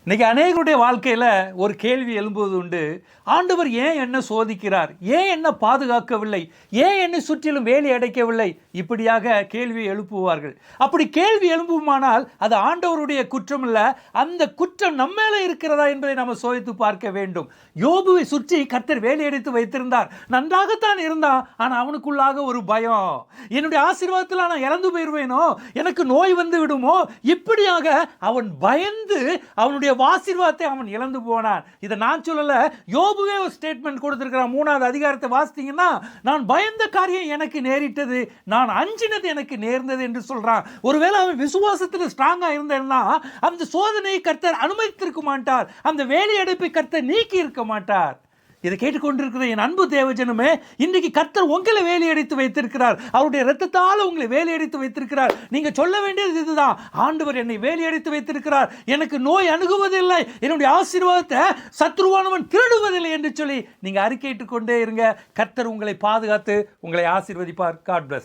இன்னைக்கு அநேகருடைய வாழ்க்கையில் ஒரு கேள்வி எழும்புவது உண்டு. ஆண்டவர் ஏன் என்ன சோதிக்கிறார், ஏன் என்ன பாதுகாக்கவில்லை, ஏன் என்னை சுற்றிலும் வேலி அடைக்கவில்லை, இப்படியாக கேள்வி எழுப்புவார்கள். அப்படி கேள்வி எழும்புமானால் அது ஆண்டவருடைய குற்றம் இல்லை, அந்த குற்றம் நம்ம மேலே இருக்கிறதா என்பதை நம்ம சோதித்து பார்க்க வேண்டும். யோபுவை சுற்றி கர்த்தர் வேலி அடைத்து வைத்திருந்தார். நன்றாகத்தான் இருந்தான், ஆனால் அவனுக்குள்ளாக ஒரு பயம். என்னுடைய ஆசீர்வாதத்தில் நான் இழந்து போயிடுவேனோ, எனக்கு நோய் வந்து விடுமோ, இப்படியாக அவன் பயந்து அவனுடைய ஆசீர்வாதத்தை அவன் இழந்து போனான். இதை நான் சொல்லல, யோபுவே ஒரு ஸ்டேட்மெண்ட் கொடுத்திருக்கிறான். 3வது அதிகாரத்தை வாசித்தீங்கன்னா, நான் பயந்த காரியம் எனக்கு நேரிட்டது, நான் அஞ்சினது எனக்கு நேர்ந்தது என்று சொல்றான். ஒருவேளை அவன் விசுவாசத்தில் ஸ்ட்ராங்கா இருந்தான்னா அந்த சோதனையை கர்த்தர் அனுமதித்திருக்க மாட்டார், அந்த வேலை அடைப்பை கர்த்தர் நீக்கி இருக்க மாட்டார். இதை கேட்டுக்கொண்டிருக்கிற என் அன்பு தேவஜனமே, இன்றைக்கு கர்த்தர் உங்களை வேலையடைத்து வைத்திருக்கிறார். அவருடைய இரத்தத்தால் உங்களை வேலையடைத்து வைத்திருக்கிறார். நீங்க சொல்ல வேண்டியது இதுதான், ஆண்டவர் என்னை வேலையடைத்து வைத்திருக்கிறார், எனக்கு நோய் அணுகுவதில்லை, என்னுடைய ஆசீர்வாதத்தை சத்ருவானவன் திருடுவதில்லை என்று சொல்லி நீங்க அறிக்கையிட்டுக் கொண்டே இருங்க. கர்த்தர் உங்களை பாதுகாத்து உங்களை ஆசீர்வதிப்பார். God plus.